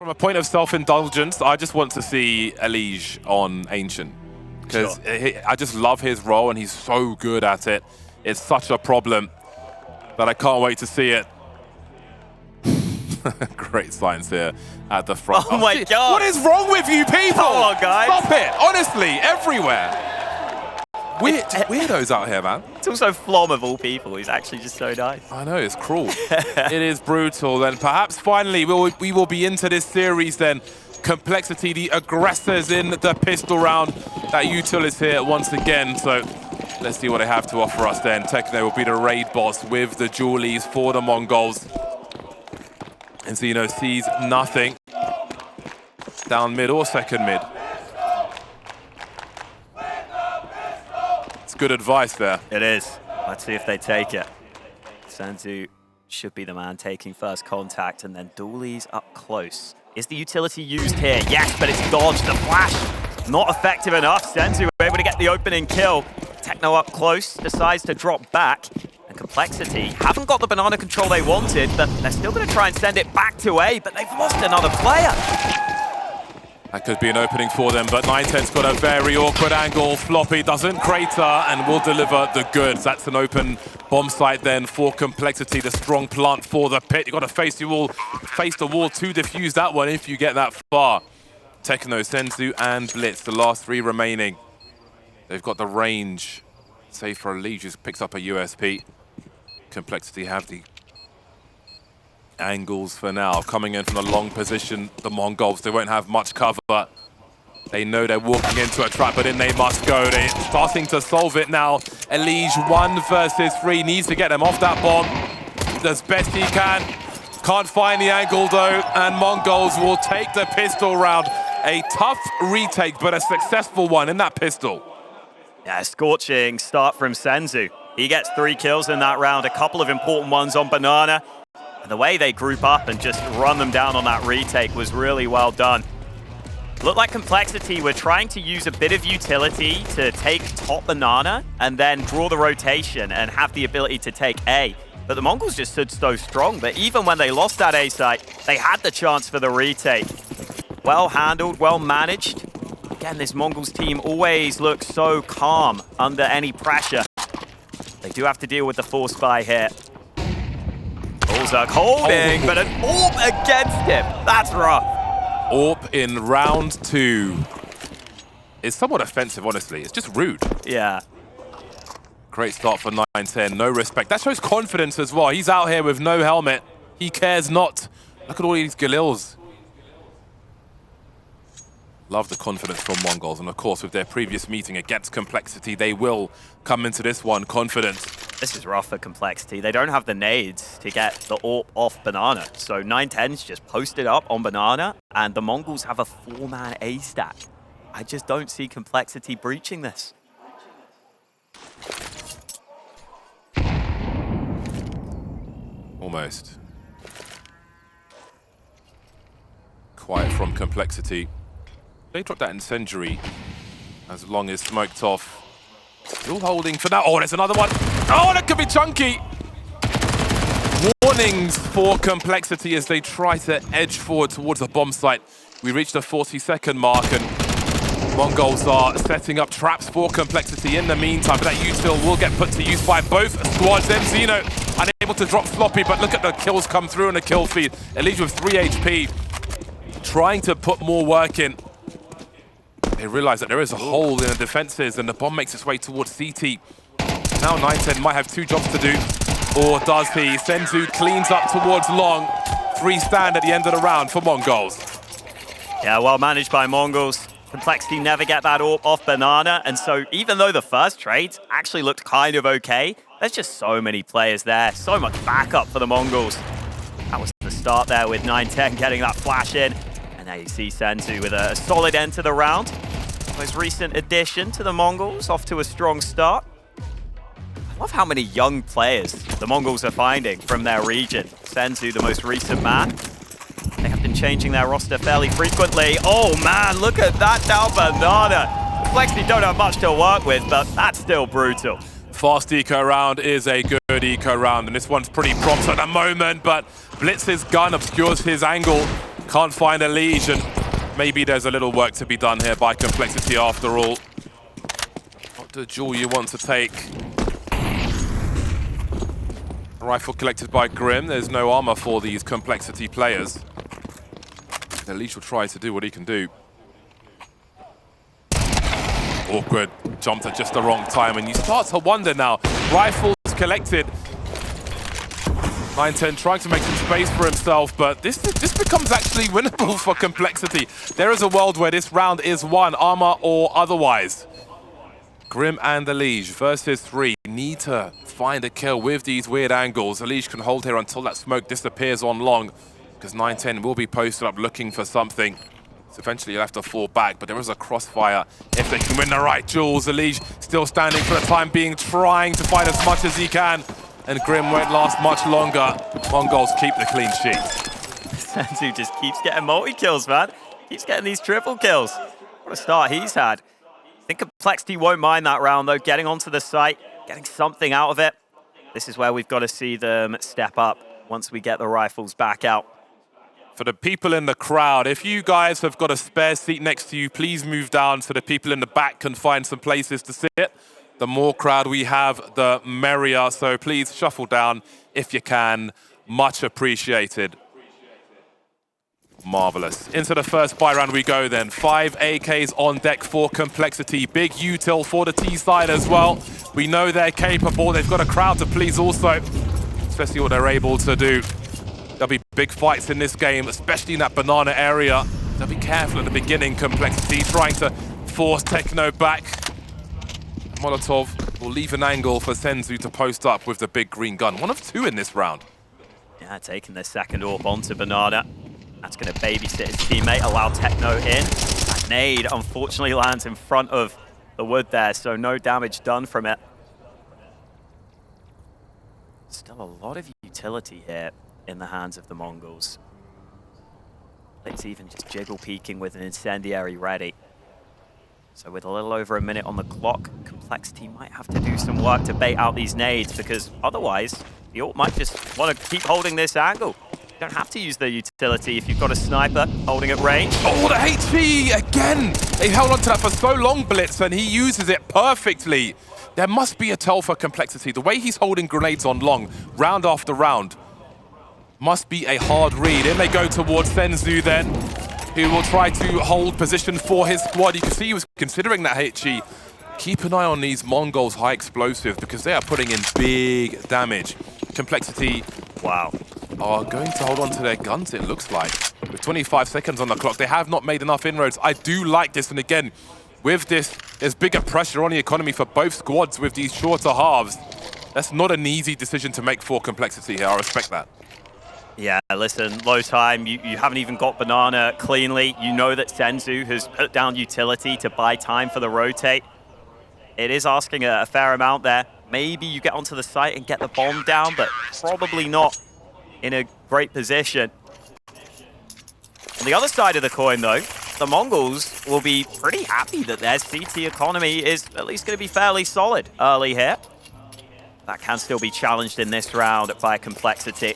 From a point of self-indulgence, I just want to see Elige on Ancient. Because I just love his role and he's so good at it. It's such a problem that I can't wait to see it. Great science here at the front. Oh my God. What is wrong with you people? Come on, guys. Stop it. Honestly, everywhere. Weirdos out here, man. It's also Flom of all people. He's actually just so nice. I know, it's cruel. It is brutal. And perhaps finally we will be into this series then. Complexity, the aggressors in the pistol round. That util is here once again. So let's see what they have to offer us then. Techno will be the raid boss with the Julies for the Mongols. And Zeno sees nothing. Down mid or second mid. It's good advice there. It is. Let's see if they take it. Senzu should be the man taking first contact, and then Dooley's up close. Is the utility used here? Yes, but it's dodged. The flash not effective enough. Senzu able to get the opening kill. Techno up close, decides to drop back. And Complexity haven't got the banana control they wanted, but they're still going to try and send it back to A, but they've lost another player. That could be an opening for them, but 910's got a very awkward angle. Floppy doesn't crater and will deliver the goods. That's an open bomb site then for Complexity, the strong plant for the pit. You've got to face the wall to defuse that one if you get that far. Techno, Senzu, and bLitz, the last three remaining. They've got the range, save for Elige, just picks up a USP. Complexity have the angles for now. Coming in from the long position, the Mongols, they won't have much cover. They know they're walking into a trap, but in they must go. They're starting to solve it now. Elige 1 versus 3, needs to get them off that bomb. Does best he can. Can't find the angle though, and Mongols will take the pistol round. A tough retake, but a successful one in that pistol. Yeah, scorching start from Senzu. He gets 3 kills in that round, a couple of important ones on Banana. And the way they group up and just run them down on that retake was really well done. Looked like Complexity were trying to use a bit of utility to take top Banana and then draw the rotation and have the ability to take A. But the Mongols just stood so strong that even when they lost that A site, they had the chance for the retake. Well handled, well managed. Again, this Mongols team always looks so calm under any pressure. They do have to deal with the force buy here. Bullzug holding, but an AWP against him. That's rough. AWP in round 2 is somewhat offensive, honestly. It's just rude. Yeah. Great start for 910, no respect. That shows confidence as well. He's out here with no helmet. He cares not. Look at all these Galils. Love the confidence from Mongols, and of course with their previous meeting against Complexity, they will come into this one confident. This is rough for Complexity. They don't have the nades to get the AWP off Banana, so 910's just posted up on Banana, and the Mongols have a 4-man A stack. I just don't see Complexity breaching this. Almost. Quiet from Complexity. They dropped that incendiary as long as smoked off. Still holding for now. Oh, there's another one. Oh, that could be chunky. Warnings for Complexity as they try to edge forward towards the bomb site. We reached the 40-second mark and Mongols are setting up traps for Complexity in the meantime, but that util will get put to use by both squads. Zeno unable to drop Floppy, but look at the kills come through in the kill feed. Elige with 3 HP, trying to put more work in. They realize that there is a hole in the defenses and the bomb makes its way towards CT. Now 910 might have 2 jobs to do, or does he? Senzu cleans up towards long. 3 stand at the end of the round for Mongols. Yeah, well managed by Mongols. Complexity never get that AWP off Banana, and so even though the first trades actually looked kind of okay, there's just so many players there, so much backup for the Mongols. That was the start there with 910 getting that flash in. And now you see Senzu with a solid end to the round. Most recent addition to the Mongols, off to a strong start. I love how many young players the Mongols are finding from their region. Senzu, the most recent man. They have been changing their roster fairly frequently. Oh man, look at that down Banana. Complexity don't have much to work with, but that's still brutal. Fast eco round is a good eco round, and this one's pretty prompt at the moment, but bLitz's gun obscures his angle. Can't find a Liege, and maybe there's a little work to be done here by Complexity after all. Not the jewel you want to take. A rifle collected by Grim. There's no armor for these Complexity players. The Liege will try to do what he can do. Awkward. Jumped at just the wrong time, and you start to wonder now. Rifles collected. 910 trying to make some space for himself, but this becomes actually winnable for Complexity. There is a world where this round is won, armor or otherwise. Grim and the Liege versus 3 need to find a kill with these weird angles. The Liege can hold here until that smoke disappears on long, because 910 will be posted up looking for something. So eventually you'll have to fall back, but there is a crossfire if they can win the right jewels. The Liege still standing for the time being, trying to find as much as he can. And Grim won't last much longer. Mongols keep the clean sheet. Senzu just keeps getting multi-kills, man. Keeps getting these triple kills. What a start he's had. I think Complexity won't mind that round, though. Getting onto the site, getting something out of it. This is where we've got to see them step up once we get the rifles back out. For the people in the crowd, if you guys have got a spare seat next to you, please move down so the people in the back can find some places to sit. The more crowd we have, the merrier. So please shuffle down if you can. Much appreciated. Marvelous. Into the first buy round we go then. 5 AKs on deck for Complexity. Big util for the T side as well. We know they're capable. They've got a crowd to please also, especially what they're able to do. There'll be big fights in this game, especially in that banana area. So be careful at the beginning, Complexity, trying to force Techno back. Molotov will leave an angle for Senzu to post up with the big green gun. 1 of 2 in this round. Yeah, taking the second AWP onto Banana. That's going to babysit his teammate, allow Techno in. That nade unfortunately lands in front of the wood there, so no damage done from it. Still a lot of utility here in the hands of the Mongols. Let's even just jiggle peeking with an incendiary ready. So with a little over a minute on the clock, Complexity might have to do some work to bait out these nades, because otherwise, the AWP might just want to keep holding this angle. You don't have to use the utility if you've got a sniper holding at range. Oh, the HE again! They held on to that for so long, bLitz, and he uses it perfectly. There must be a tell for Complexity. The way he's holding grenades on long, round after round, must be a hard read. In they go towards Senzu then, who will try to hold position for his squad. You can see he was considering that HE. Keep an eye on these Mongols high explosive, because they are putting in big damage. Complexity, wow, are going to hold on to their guns, it looks like. With 25 seconds on the clock, they have not made enough inroads. I do like this, and again, with this, there's bigger pressure on the economy for both squads with these shorter halves. That's not an easy decision to make for Complexity here, I respect that. Yeah, listen, low time, you haven't even got Banana cleanly. You know that Senzu has put down utility to buy time for the rotate. It is asking a fair amount there. Maybe you get onto the site and get the bomb down, but probably not in a great position. On the other side of the coin, though, the Mongols will be pretty happy that their CT economy is at least going to be fairly solid early here. That can still be challenged in this round by Complexity.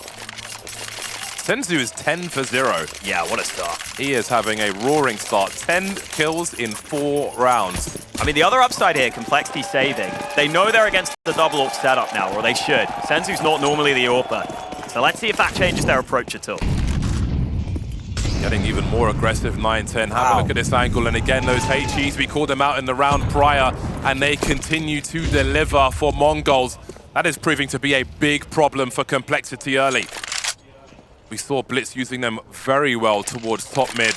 Senzu is 10 for 0. Yeah, what a start. He is having a roaring start. 10 kills in 4 rounds. I mean, the other upside here, Complexity saving. They know they're against the double AWP setup now, or they should. Senzu's not normally the AWPer. So let's see if that changes their approach at all. Getting even more aggressive, 910. Have a look at this angle. And again, those HEs, we called them out in the round prior, and they continue to deliver for Mongols. That is proving to be a big problem for Complexity early. We saw bLitz using them very well towards top mid.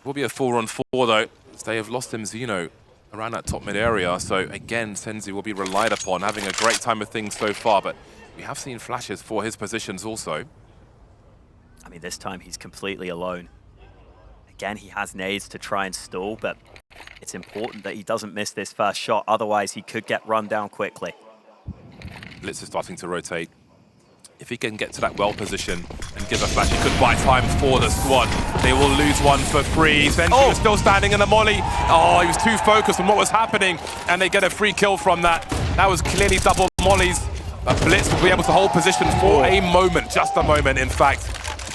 Will be a 4-on-4 though, as they have lost him Xeno around that top mid area. So again, Senzu will be relied upon, having a great time of things so far, but we have seen flashes for his positions also. I mean, this time he's completely alone. Again, he has nades to try and stall, but it's important that he doesn't miss this first shot, otherwise he could get run down quickly. bLitz is starting to rotate. If he can get to that well position and give a flash, he could buy time for the squad. They will lose one for free. Senzu was still standing in the molly. Oh, he was too focused on what was happening, and they get a free kill from that. That was clearly double mollies. But bLitz will be able to hold position for a moment, just a moment, in fact.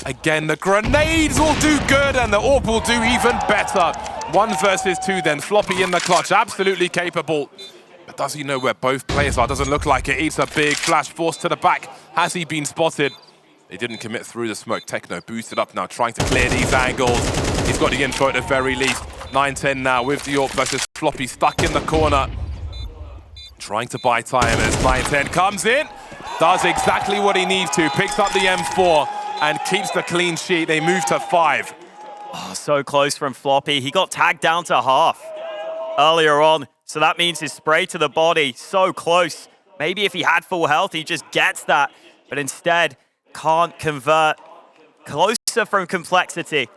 Again, the grenades will do good and the AWP will do even better. 1 versus 2 then. Floppy in the clutch, absolutely capable. But does he know where both players are? Doesn't look like it. It's a big flash force to the back. Has he been spotted? They didn't commit through the smoke. Techno boosted up now, trying to clear these angles. He's got the info at the very least. 9-10 now with the AWP versus Floppy stuck in the corner. Trying to buy time as 9-10 comes in. Does exactly what he needs to. Picks up the M4 and keeps the clean sheet. They move to 5. Oh, so close from Floppy. He got tagged down to half earlier on. So that means his spray to the body, so close. Maybe if he had full health, he just gets that. But instead, can't convert. Closer from Complexity.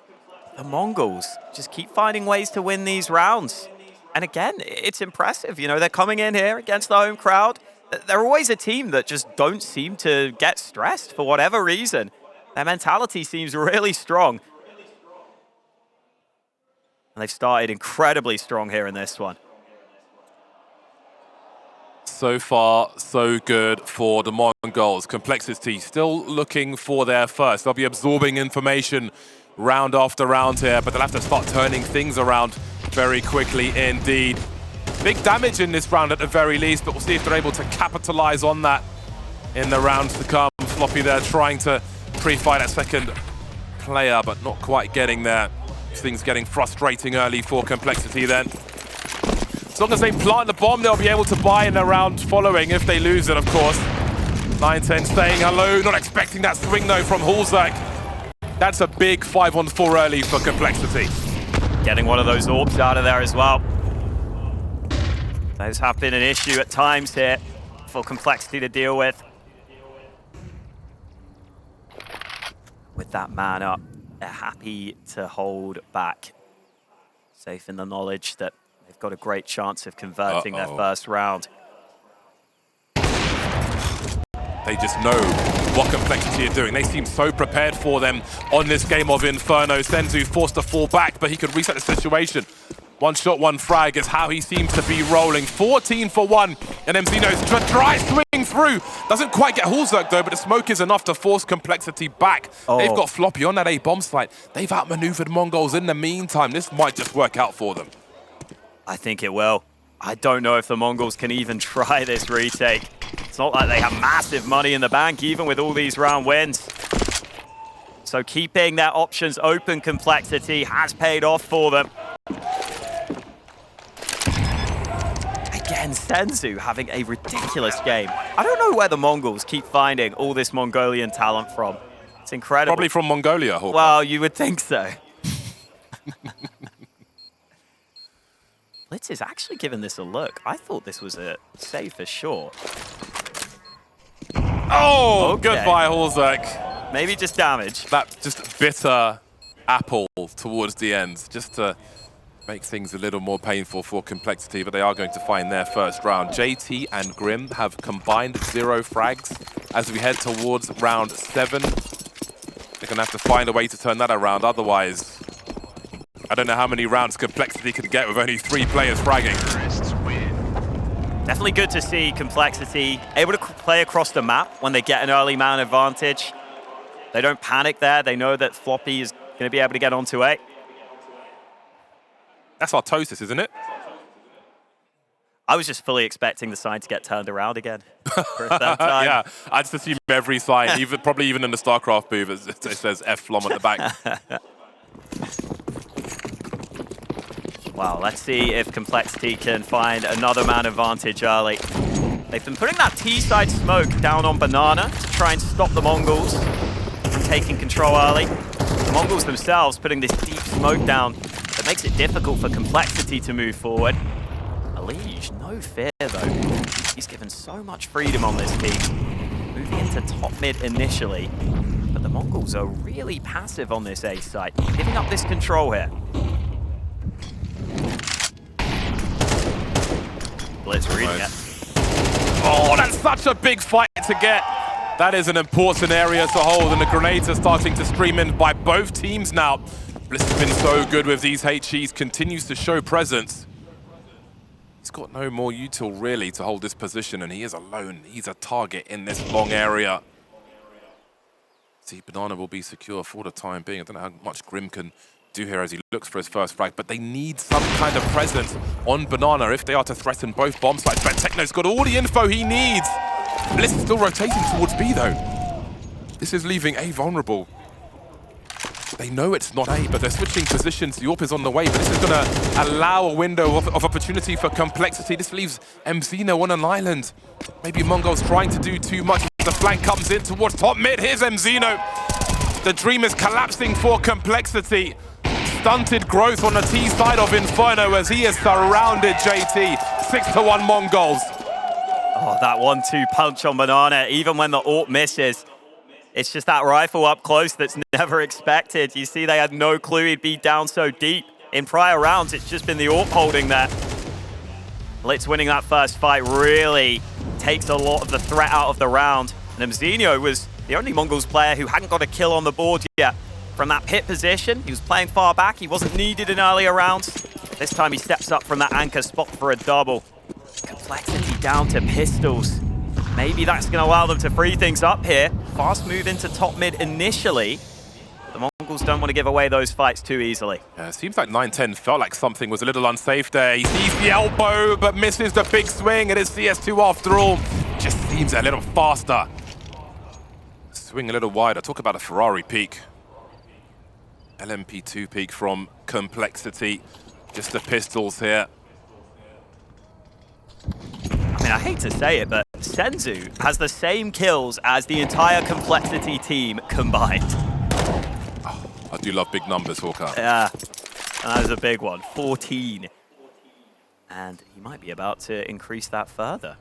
The Mongols just keep finding ways to win these rounds. And again, it's impressive. You know, they're coming in here against the home crowd. They're always a team that just don't seem to get stressed for whatever reason. Their mentality seems really strong. And they've started incredibly strong here in this one. So far, so good for the Mongols. Complexity still looking for their first. They'll be absorbing information round after round here, but they'll have to start turning things around very quickly indeed. Big damage in this round at the very least, but we'll see if they're able to capitalize on that in the rounds to come. Floppy there trying to pre-fight a second player, but not quite getting there. Things getting frustrating early for Complexity then. As long as they plant the bomb, they'll be able to buy in the round following if they lose it, of course. 9-10 staying hello, not expecting that swing though from Hulzak. That's a big 5-on-4 early for Complexity. Getting one of those AWPs out of there as well. Those have been an issue at times here for Complexity to deal with. With that man up, they're happy to hold back. Safe in the knowledge that they've got a great chance of converting their first round. They just know what Complexity are doing. They seem so prepared for them on this game of Inferno. Senzu forced to fall back, but he could reset the situation. 1 shot, 1 frag is how he seems to be rolling. 14 for 1, and MZNo's dry swing through. Doesn't quite get Hulzak though, but the smoke is enough to force Complexity back. They've got Floppy on that A bomb site. They've outmaneuvered Mongols in the meantime. This might just work out for them. I think it will. I don't know if the Mongols can even try this retake. It's not like they have massive money in the bank, even with all these round wins. So keeping their options open, Complexity, has paid off for them. Again, Senzu having a ridiculous game. I don't know where the Mongols keep finding all this Mongolian talent from. It's incredible. Probably from Mongolia, Hawk. Well, you would think so. bLitz is actually giving this a look. I thought this was a save for sure. Oh, okay. Goodbye, Hulzak. Maybe just damage. That just bitter apple towards the end, just to make things a little more painful for Complexity, but they are going to find their first round. JT and Grim have combined 0 frags as we head towards round 7. They're going to have to find a way to turn that around, otherwise I don't know how many rounds Complexity could get with only 3 players fragging. Definitely good to see Complexity able to play across the map when they get an early man advantage. They don't panic there. They know that Floppy is going to be able to get onto A. That's Artosis, isn't it? I was just fully expecting the sign to get turned around again for a third time. Yeah, I just assume every sign, probably even in the StarCraft booth, it says F-Flom at the back. Wow, let's see if Complexity can find another man advantage early. They've been putting that T-side smoke down on Banana to try and stop the Mongols from taking control early. The Mongols themselves putting this deep smoke down that makes it difficult for Complexity to move forward. Elige, no fear though. He's given so much freedom on this team. Moving into top mid initially, but the Mongols are really passive on this A site, giving up this control here. bLitz reading it. Oh, that's such a big fight to get. That is an important area to hold, and the grenades are starting to stream in by both teams now. bLitz has been so good with these HEs, continues to show presence. He's got no more util really to hold this position, and he is alone. He's a target in this long area. complexity. Banana will be secure for the time being. I don't know how much Grim can do here as he looks for his first frag, but they need some kind of presence on Banana if they are to threaten both bomb sites. But Techno's got all the info he needs. bLitz is still rotating towards B though. This is leaving A vulnerable. They know it's not A, but they're switching positions. The AWP is on the way, but this is going to allow a window of opportunity for complexity. This leaves MZino on an island. Maybe Mongolz trying to do too much. The flank comes in towards top mid. Here's MZino. The dream is collapsing for complexity. Stunted growth on the T side of Inferno as he has surrounded JT. 6-1 Mongolz. Oh, that 1-2 punch on Banana, even when the AWP misses. It's just that rifle up close that's never expected. You see, they had no clue he'd be down so deep. In prior rounds, it's just been the AWP holding there. bLitz winning that first fight really takes a lot of the threat out of the round. And MZino was the only Mongolz player who hadn't got a kill on the board yet. From that pit position, he was playing far back. He wasn't needed in earlier rounds. This time he steps up from that anchor spot for a double. Complexity down to pistols. Maybe that's going to allow them to free things up here. Fast move into top mid initially. The Mongolz don't want to give away those fights too easily. Yeah, it seems like 9-10 felt like something was a little unsafe there. He sees the elbow, but misses the big swing. It is CS2 after all. Just seems a little faster. Swing a little wider. Talk about a Ferrari peak. LMP2 peak from complexity. Just the pistols here. I mean, I hate to say it, but Senzu has the same kills as the entire complexity team combined. Oh, I do love big numbers, Hawker. Yeah, and that was a big one, 14. And he might be about to increase that further.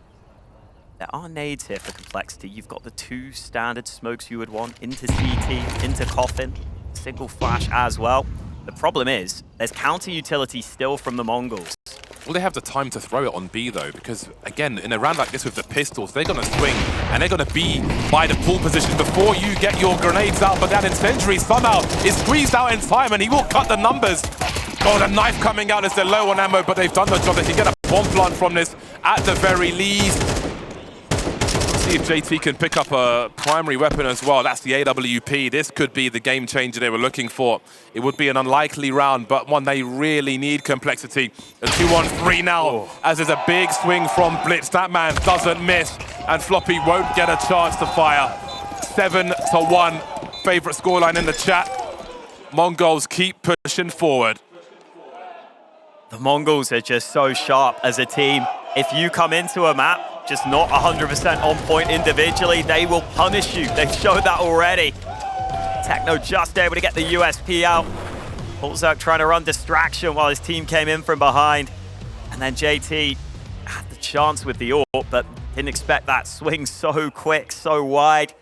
There are nades here for complexity. You've got the 2 standard smokes you would want into CT, into Coffin, single flash as well. The problem is, there's counter utility still from the Mongolz. Will they have the time to throw it on B though? Because again, in a round like this with the pistols, they're going to swing and they're going to be by the pull position before you get your grenades out. But that incendiary somehow is squeezed out in time and he will cut the numbers. Oh, the knife coming out as they're low on ammo, but they've done the job. They can get a bomb plant from this at the very least. See if JT can pick up a primary weapon as well. That's the AWP. This could be the game changer they were looking for. It would be an unlikely round, but one they really need complexity. A 2-on-3 now, as there's a big swing from bLitz. That man doesn't miss, and Floppy won't get a chance to fire. 7-1, favorite scoreline in the chat. Mongolz keep pushing forward. The Mongolz are just so sharp as a team. If you come into a map just not 100% on point individually, they will punish you. They've showed that already. Techno just able to get the USP out. Hulzerk trying to run distraction while his team came in from behind. And then JT had the chance with the AWP, but didn't expect that swing so quick, so wide.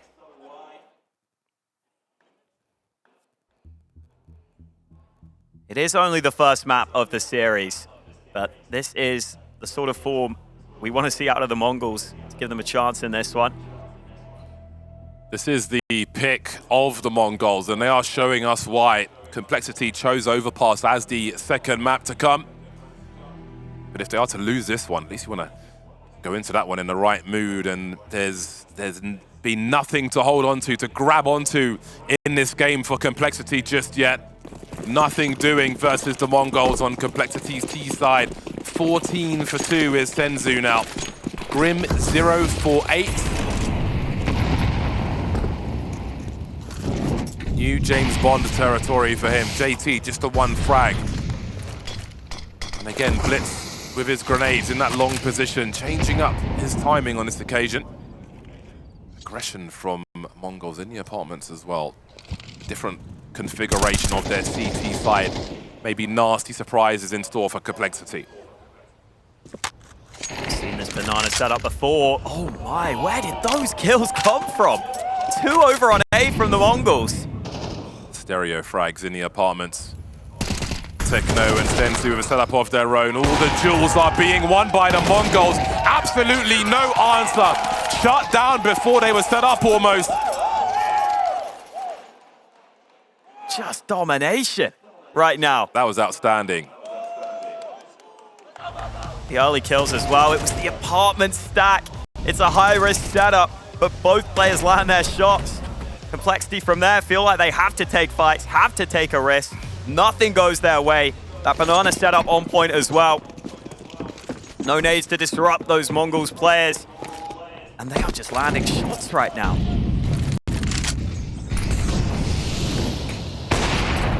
It is only the first map of the series, but this is the sort of form we want to see out of the Mongolz to give them a chance in this one. This is the pick of the Mongolz, and they are showing us why. Complexity chose Overpass as the second map to come. But if they are to lose this one, at least you want to go into that one in the right mood, and there's been nothing to hold on to grab onto in this game for Complexity just yet. Nothing doing versus the Mongolz on Complexity's T side. 14 for 2 is Senzu now. Grim 0 for 8. New James Bond territory for him. JT just the 1 frag. And again, bLitz with his grenades in that long position, changing up his timing on this occasion. Aggression from Mongolz in the apartments as well. Different configuration of their CT side. Maybe nasty surprises in store for Complexity. Seen this banana setup before. Oh my, where did those kills come from? 2 over on A from the Mongolz. Stereo frags in the apartments. Techno and Senzu with a setup of their own. All the jewels are being won by the Mongolz. Absolutely no answer. Shut down before they were set up almost. Just domination right now. That was outstanding. The early kills as well. It was the apartment stack. It's a high-risk setup, but both players land their shots. Complexity from there feel like they have to take fights, have to take a risk. Nothing goes their way. That banana setup on point as well. No nades to disrupt those Mongols players. And they are just landing shots right now.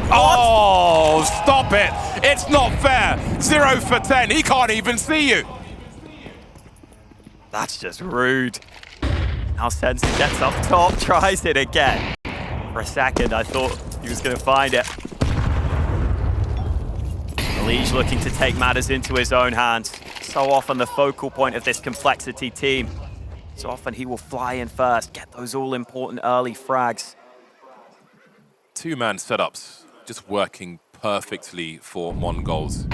Oh, stop it. It's not fair. 0 for 10. He can't even see you. That's just rude. Now Senzu gets up top, tries it again. For a second, I thought he was going to find it. Liege looking to take matters into his own hands. So often the focal point of this Complexity team. So often he will fly in first, get those all-important early frags. Two-man setups just working perfectly for MongolZ.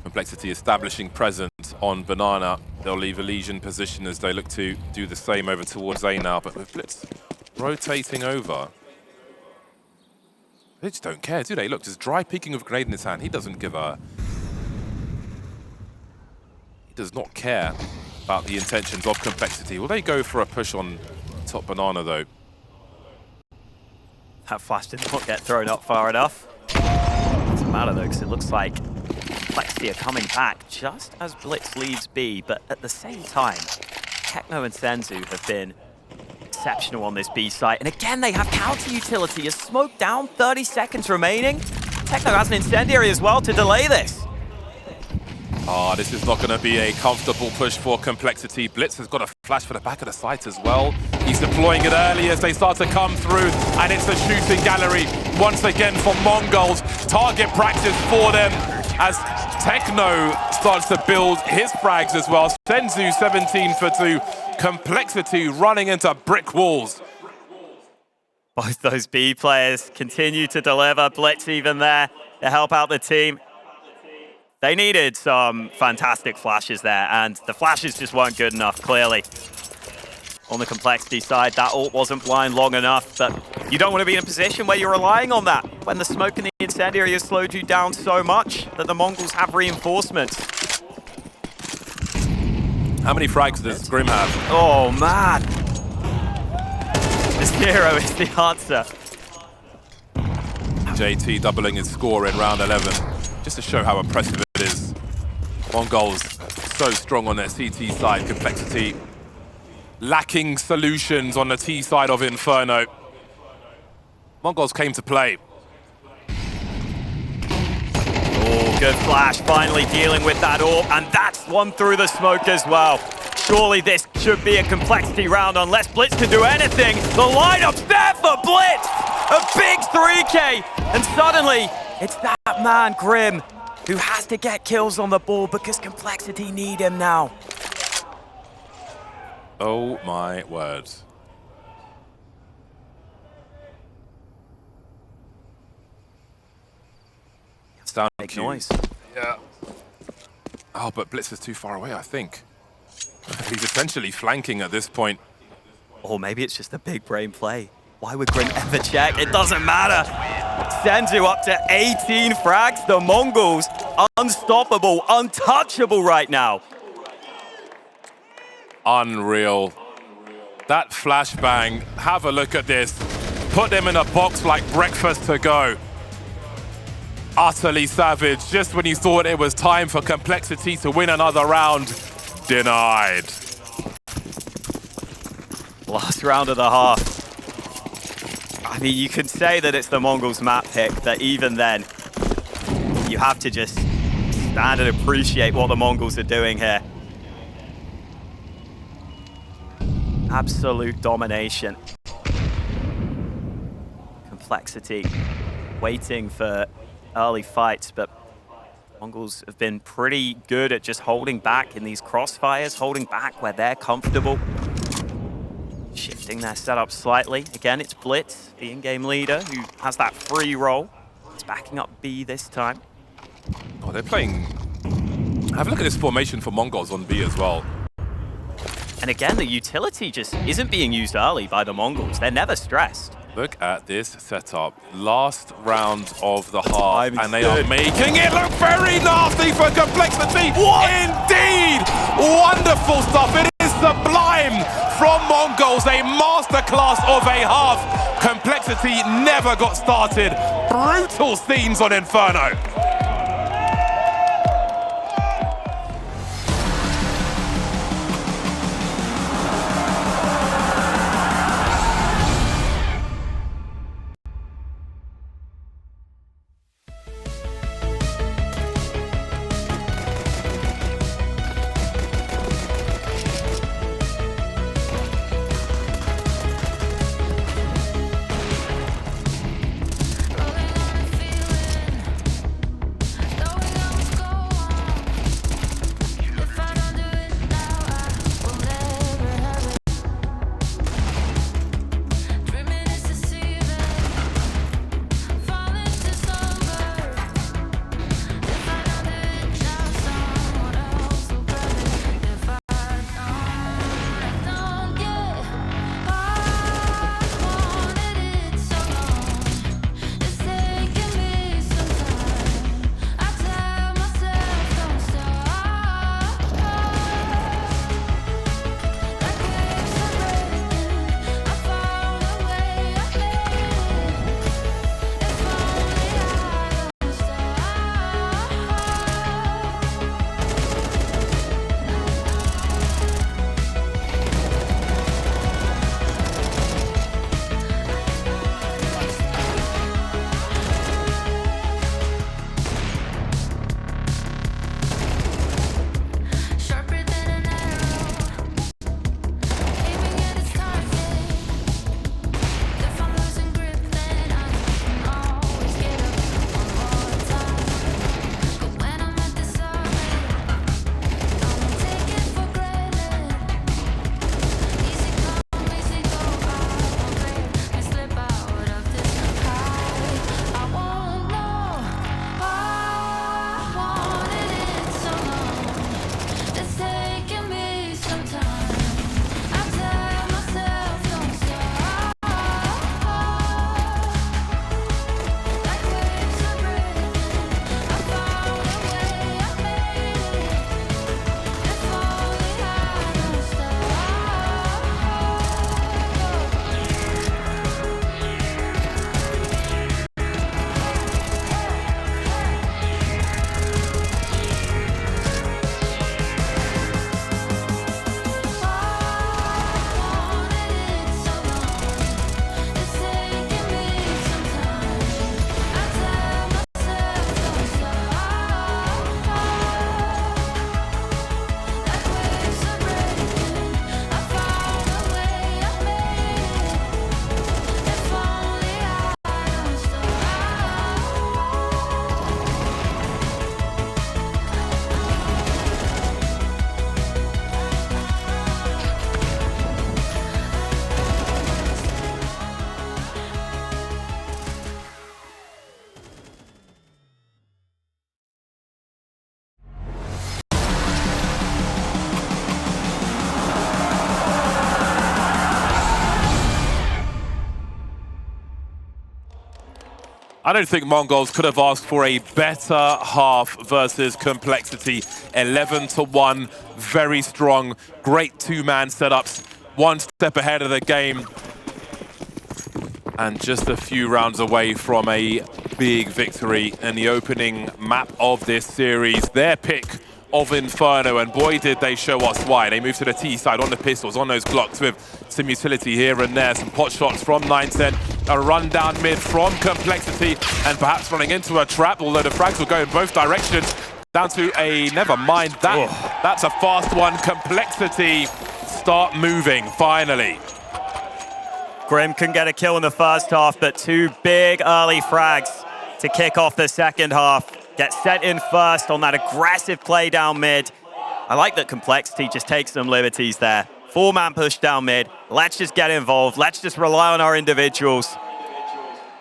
Complexity establishing presence on Banana. They'll leave Liege in position as they look to do the same over towards A now, but with bLitz rotating over. They just don't care, do they? Look, just dry peeking with a grenade in his hand. He doesn't give a... He does not care about the intentions of Complexity. Will they go for a push on top Banana, though? That flash did not get thrown up far enough. Doesn't matter, though, because it looks like Complexity are coming back just as bLitz leaves B, but at the same time, Techno and Senzu have been exceptional on this B site. And again, they have counter utility. A smoke down, 30 seconds remaining. Techno has an incendiary as well to delay this. Ah, this is not going to be a comfortable push for Complexity. bLitz has got a flash for the back of the site as well. He's deploying it early as they start to come through, and it's a shooting gallery once again for MongolZ. Target practice for them as Techno starts to build his frags as well. Senzu 17 for 2. Complexity running into brick walls. Both those B players continue to deliver. bLitz even there to help out the team. They needed some fantastic flashes there, and the flashes just weren't good enough, clearly. On the Complexity side, that ult wasn't blind long enough, but you don't want to be in a position where you're relying on that, when the smoke and the incendiary has slowed you down so much that the MongolZ have reinforcements. How many frags does Grim have? Oh, man. The 0 is the answer. JT doubling his score in round 11, just to show how impressive it is. MongolZ so strong on their CT side. Complexity lacking solutions on the T side of Inferno. MongolZ came to play. Oh, good flash, finally dealing with that AWP, and that's one through the smoke as well. Surely this should be a Complexity round unless bLitz can do anything. The lineup's there for bLitz! A big 3K, and suddenly it's that man, Grim, who has to get kills on the ball because Complexity need him now. Oh my word. It's down Big Q. noise. Yeah. Oh, but bLitz is too far away, I think. He's essentially flanking at this point. Or maybe it's just a big brain play. Why would Grim ever check? It doesn't matter. Senzu up to 18 frags. The MongolZ unstoppable, untouchable right now. Unreal. That flashbang, have a look at this. Put them in a box like breakfast to go. Utterly savage. Just when you thought it was time for Complexity to win another round, denied. Last round of the half. I mean, you can say that it's the MongolZ map pick, but even then, you have to just stand and appreciate what the MongolZ are doing here. Absolute domination. Complexity waiting for early fights, but MongolZ have been pretty good at just holding back in these crossfires, holding back where they're comfortable. Shifting their setup slightly. Again, it's bLitz, the in-game leader, who has that free roll. It's backing up B this time. Oh, they're playing... Have a look at this formation for MongolZ on B as well. And again, the utility just isn't being used early by the MongolZ. They're never stressed. Look at this setup. Last round of the half, and they good. are making it look very nasty for Complexity. What? Indeed! Wonderful stuff. It is sublime from Mongols, a masterclass of a half. Complexity never got started. Brutal scenes on Inferno. I don't think Mongols could have asked for a better half versus Complexity. 11-1, very strong, great two-man setups, one step ahead of the game, and just a few rounds away from a big victory in the opening map of this series. Their pick of Inferno, and boy did they show us why. They moved to the T side on the pistols, on those Glocks, with some utility here and there, some pot shots from 910, a run down mid from Complexity, and perhaps running into a trap, although the frags will go in both directions. Down to a, never mind that, that's a fast one. Complexity start moving, finally. Grim can get a kill in the first half, but two big early frags to kick off the second half. Get set in first on that aggressive play down mid. I like that Complexity just takes some liberties there. Four-man push down mid. Let's just get involved. Let's just rely on our individuals.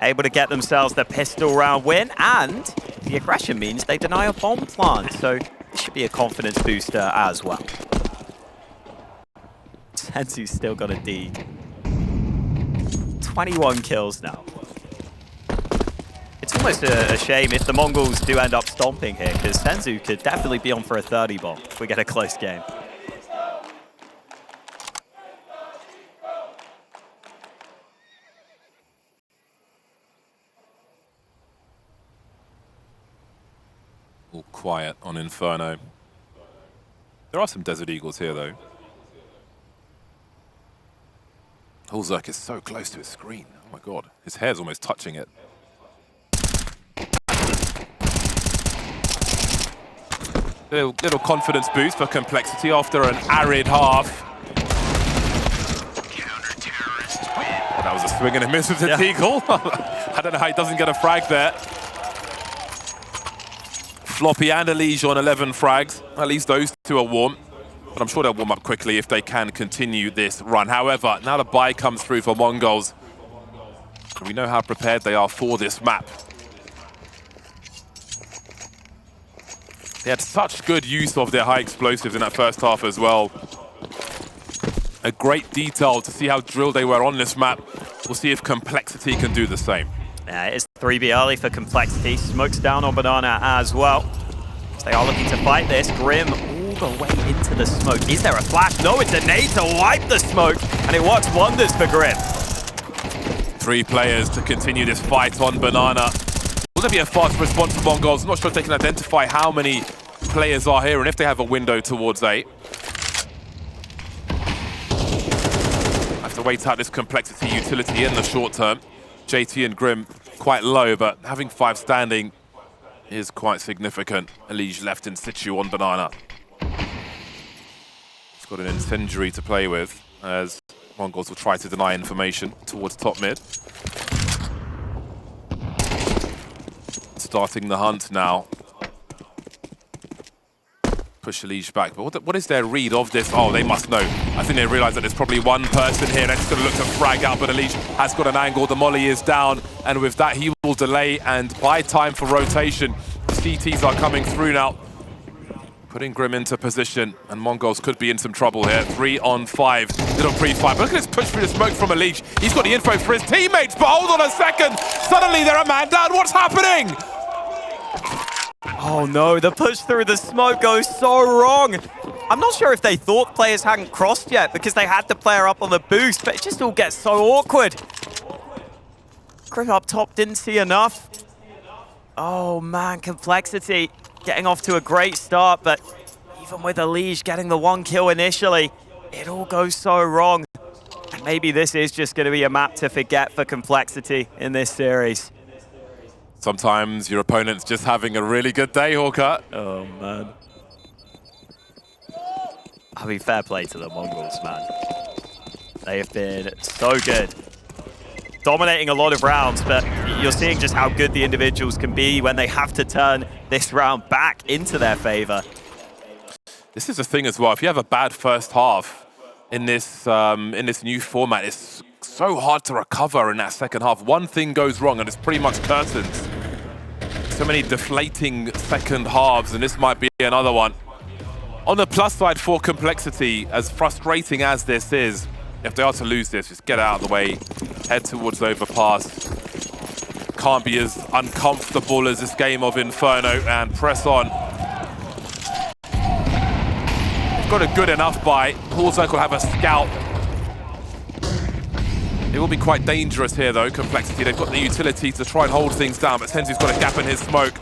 Able to get themselves the pistol round win, and the aggression means they deny a bomb plant, so this should be a confidence booster as well. Senzu's still got a D. 21 kills now. It's almost a shame if the Mongols do end up stomping here, because Senzu could definitely be on for a 30 bomb if we get a close game. quiet on Inferno. There are some Desert Eagles here, though. Hulzerk is so close to his screen. Oh my god, his hair's almost touching it. Little confidence boost for Complexity after an arid half. That was a swing and a miss with the Eagle. I don't know how he doesn't get a frag there. Floppy and elige on 11 frags. At least those two are warm. But I'm sure they'll warm up quickly if they can continue this run. However, now the buy comes through for TheMongolz. We know how prepared they are for this map. They had such good use of their high explosives in that first half as well. A great detail to see how drilled they were on this map. We'll see if Complexity can do the same. Yeah, it's 3B early for Complexity. Smokes down on Banana as well. They are looking to fight this. Grim all the way into the smoke. Is there a flash? No, it's a nade to wipe the smoke, and it works wonders for Grim. 3 players to continue this fight on Banana. Will there be a fast response from TheMongolz? I'm not sure if they can identify how many players are here and if they have a window towards A. Have to wait out this Complexity utility in the short term. JT and Grim quite low, but having 5 standing is quite significant. elige left in situ on Banana. He's got an incendiary to play with as TheMongolz will try to deny information towards top mid. Starting the hunt now. Push elige back, but what is their read of this? Oh, they must know. I think they realize that there's probably one person here that's going to look to frag out, but elige has got an angle. The molly is down, and with that, he will delay and buy time for rotation. CTs are coming through now, putting Grim into position, and TheMongolz could be in some trouble here. 3 on 5, little pre-fight. But look at this push through the smoke from elige. He's got the info for his teammates, but hold on a second. Suddenly they're a man down. What's happening? Oh no, the push through the smoke goes so wrong. I'm not sure if they thought players hadn't crossed yet because they had the player up on the boost, but it just all gets so awkward. Grim up top didn't see enough. Oh man, Complexity getting off to a great start, but even with elige getting the 1 kill initially, it all goes so wrong. And maybe this is just going to be a map to forget for Complexity in this series. Sometimes your opponent's just having a really good day, Hawker. Oh, man. I mean, fair play to the TheMongolz, man. They have been so good. Dominating a lot of rounds, but you're seeing just how good the individuals can be when they have to turn this round back into their favor. This is the thing as well. If you have a bad first half in this new format, it's so hard to recover in that second half. One thing goes wrong and it's pretty much curtains. So many deflating second halves, and this might be another one. On the plus side for Complexity, as frustrating as this is, if they are to lose this, just get out of the way, head towards overpass. Can't be as uncomfortable as this game of Inferno, and press on. They've got a good enough buy. Hulzerk will have a scout. It will be quite dangerous here, though, Complexity. They've got the utility to try and hold things down, but Senzu's got a gap in his smoke.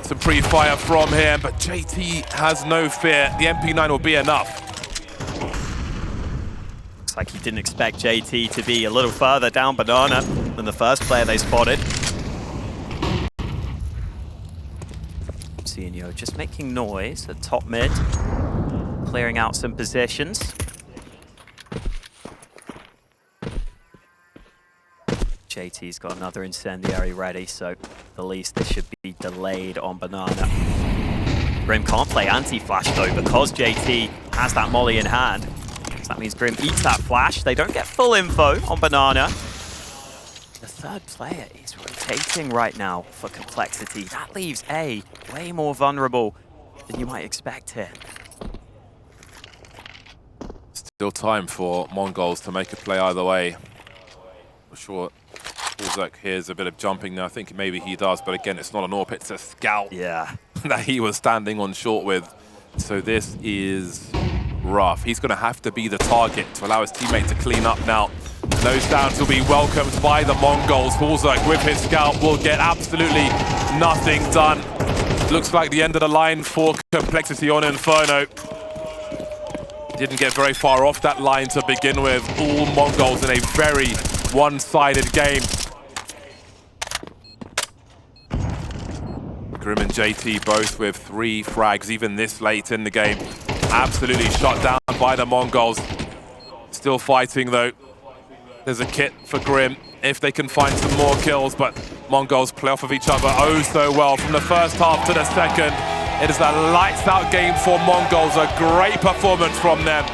Some pre-fire from him, but JT has no fear. The MP9 will be enough. Looks like he didn't expect JT to be a little further down Banana than the first player they spotted. Senzu just making noise at top mid, clearing out some positions. JT's got another incendiary ready, so the least this should be delayed on Banana. Grim can't play anti-flash though because JT has that molly in hand. So that means Grim eats that flash. They don't get full info on Banana. The third player is rotating right now for Complexity. That leaves A way more vulnerable than you might expect here. Still time for TheMongolz to make a play either way. For sure. Hulzerk hears a bit of jumping now. I think maybe he does, but again, it's not an AWP, it's a scout that he was standing on short with. So this is rough. He's going to have to be the target to allow his teammate to clean up now. Those downs will be welcomed by TheMongolz. Hulzerk with his scout will get absolutely nothing done. Looks like the end of the line for Complexity on Inferno. Didn't get very far off that line to begin with. All Mongols in a very one-sided game. Grim and JT both with 3 frags, even this late in the game. Absolutely shut down by the Mongols. Still fighting though. There's a kit for Grim if they can find some more kills, but Mongols play off of each other oh so well from the first half to the second. It is a lights-out game for Mongols, a great performance from them,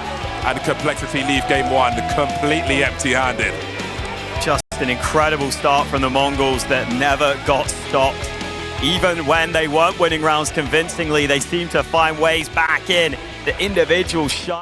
and Complexity leave game 1 completely empty-handed. Just an incredible start from the Mongols that never got stopped. Even when they weren't winning rounds convincingly, they seemed to find ways back in. The individual shot.